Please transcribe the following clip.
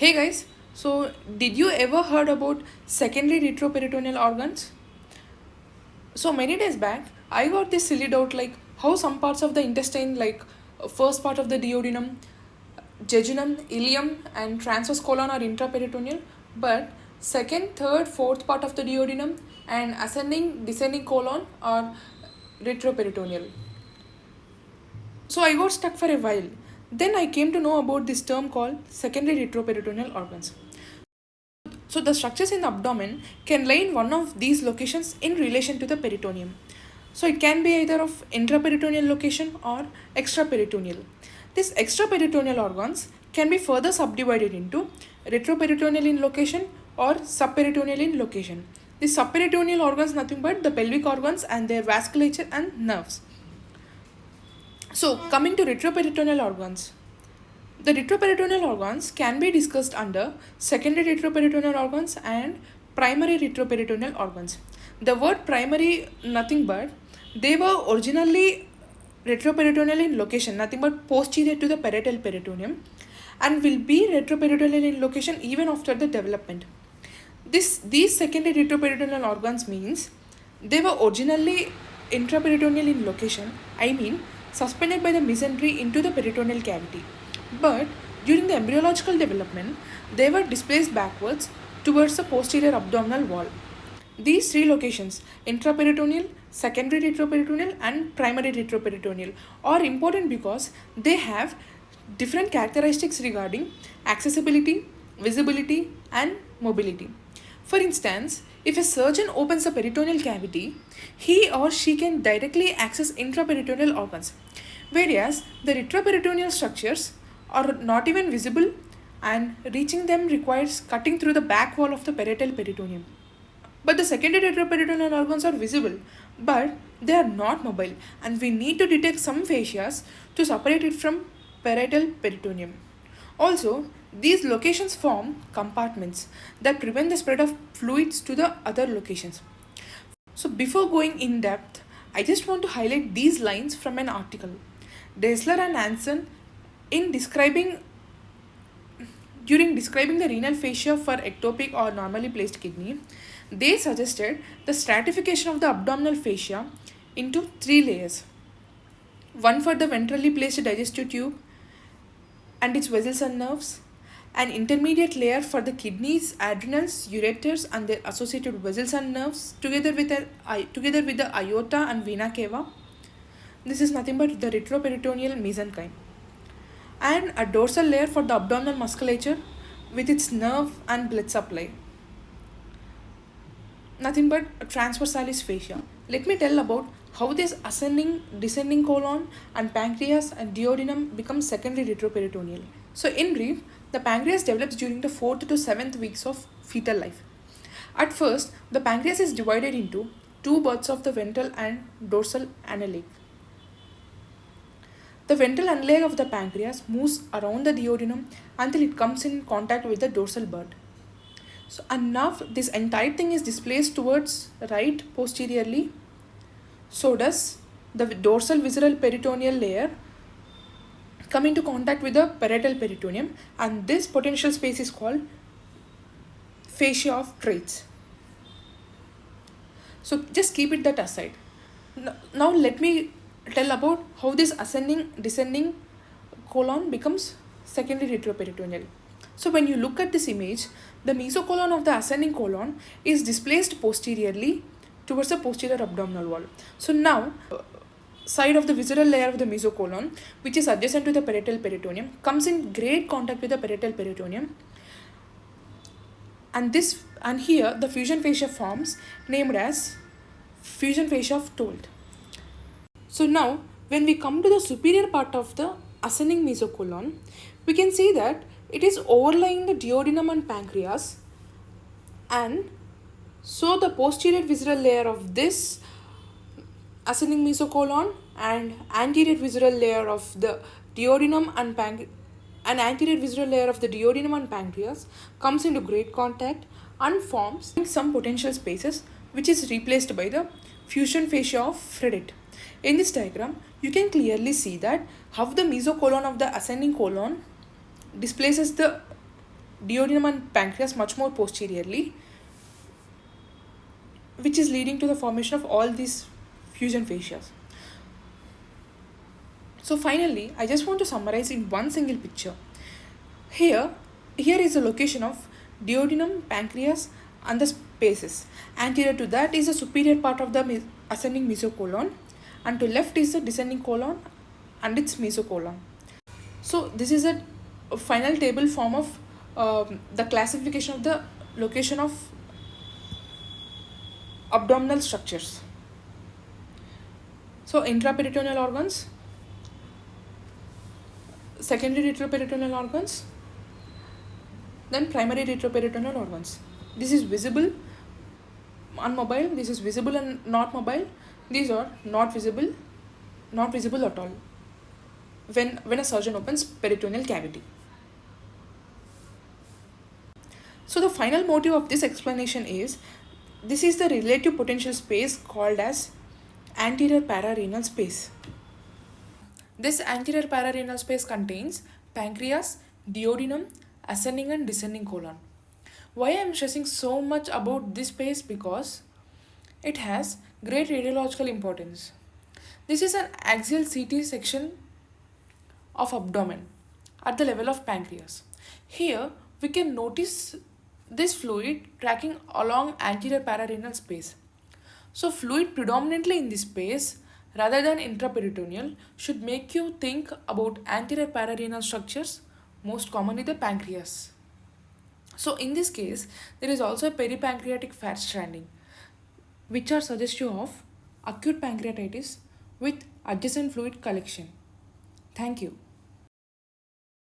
Hey guys, so did you ever heard about secondary retroperitoneal organs? So many days back, I got this silly doubt like how some parts of the intestine, like first part of the duodenum, jejunum, ileum, and transverse colon are intraperitoneal, but second, third, fourth part of the duodenum and ascending, descending colon are retroperitoneal. So I got stuck for a while. Then I came to know about this term called secondary retroperitoneal organs. So the structures in the abdomen can lie in one of these locations in relation to the peritoneum. So it can be either of intraperitoneal location or extraperitoneal. These extraperitoneal organs can be further subdivided into retroperitoneal in location or subperitoneal in location. These subperitoneal organs nothing but the pelvic organs and their vasculature and nerves. So coming to retroperitoneal organs. The retroperitoneal organs can be discussed under secondary retroperitoneal organs and primary retroperitoneal organs. The word primary nothing but they were originally retroperitoneal in location, nothing but posterior to the parietal peritoneum, and will be retroperitoneal in location even after the development. These secondary retroperitoneal organs means they were originally intraperitoneal in location, I mean suspended by the mesentery into the peritoneal cavity. But during the embryological development, they were displaced backwards towards the posterior abdominal wall. These three locations, intraperitoneal, secondary retroperitoneal, and primary retroperitoneal, are important because they have different characteristics regarding accessibility, visibility, and mobility. For instance, if a surgeon opens the peritoneal cavity, he or she can directly access intraperitoneal organs, whereas the retroperitoneal structures are not even visible and reaching them requires cutting through the back wall of the parietal peritoneum. But the secondary retroperitoneal organs are visible, but they are not mobile, and we need to detect some fascias to separate it from parietal peritoneum. Also, these locations form compartments that prevent the spread of fluids to the other locations. So, before going in depth, I just want to highlight these lines from an article. Dessler and Anson, in describing during describing the renal fascia for ectopic or normally placed kidney, they suggested the stratification of the abdominal fascia into three layers. One for the ventrally placed digestive tube and its vessels and nerves, an intermediate layer for the kidneys, adrenals, ureters, and their associated vessels and nerves, together with the aorta and vena cava. This is nothing but the retroperitoneal mesenchyme, and a dorsal layer for the abdominal musculature with its nerve and blood supply. Nothing but a transversalis fascia. Let me tell about how this ascending, descending colon and pancreas and duodenum become secondary retroperitoneal. So in brief, the pancreas develops during the 4th to 7th weeks of fetal life. At first, the pancreas is divided into two parts of the ventral and dorsal annulus. The ventral annulus of the pancreas moves around the duodenum until it comes in contact with the dorsal bud. So, and now this entire thing is displaced towards right posteriorly. So does the dorsal visceral peritoneal layer come into contact with the parietal peritoneum, and this potential space is called fascia of Treitz. So just keep it that aside. Now let me tell about how this ascending descending colon becomes secondary retroperitoneal. So when you look at this image, the mesocolon of the ascending colon is displaced posteriorly towards the posterior abdominal wall. So now side of the visceral layer of the mesocolon, which is adjacent to the parietal peritoneum, comes in great contact with the parietal peritoneum, and here the fusion fascia forms, named as fusion fascia of Tolt. So now when we come to the superior part of the ascending mesocolon, we can see that it is overlying the duodenum and pancreas, and so the posterior visceral layer of this ascending mesocolon and anterior visceral layer of the duodenum and anterior visceral layer of the duodenum and pancreas comes into great contact and forms some potential spaces, which is replaced by the fusion fascia of Fredette. In this diagram, you can clearly see that how the mesocolon of the ascending colon displaces the duodenum and pancreas much more posteriorly, which is leading to the formation of all these fusion fascias. So finally, I just want to summarize in one single picture. Here, here is the location of duodenum, pancreas, and the spaces. Anterior to that is the superior part of the ascending mesocolon, and to left is the descending colon and its mesocolon. So this is a final table form of the classification of the location of abdominal structures. So intraperitoneal organs, secondary retroperitoneal organs, then primary retroperitoneal organs. This is visible and mobile, this is visible and not mobile, these are not visible at all when a surgeon opens peritoneal cavity. So the final motive of this explanation is, this is the relative potential space called as anterior pararenal space. This anterior pararenal space contains pancreas, duodenum, ascending and descending colon. Why I am stressing so much about this space? Because it has great radiological importance. This is an axial CT section of abdomen at the level of pancreas. Here we can notice this fluid tracking along anterior pararenal space. So fluid predominantly in this space rather than intraperitoneal should make you think about anterior pararenal structures, most commonly the pancreas. So in this case, there is also a peripancreatic fat stranding, which are suggestive of acute pancreatitis with adjacent fluid collection. Thank you.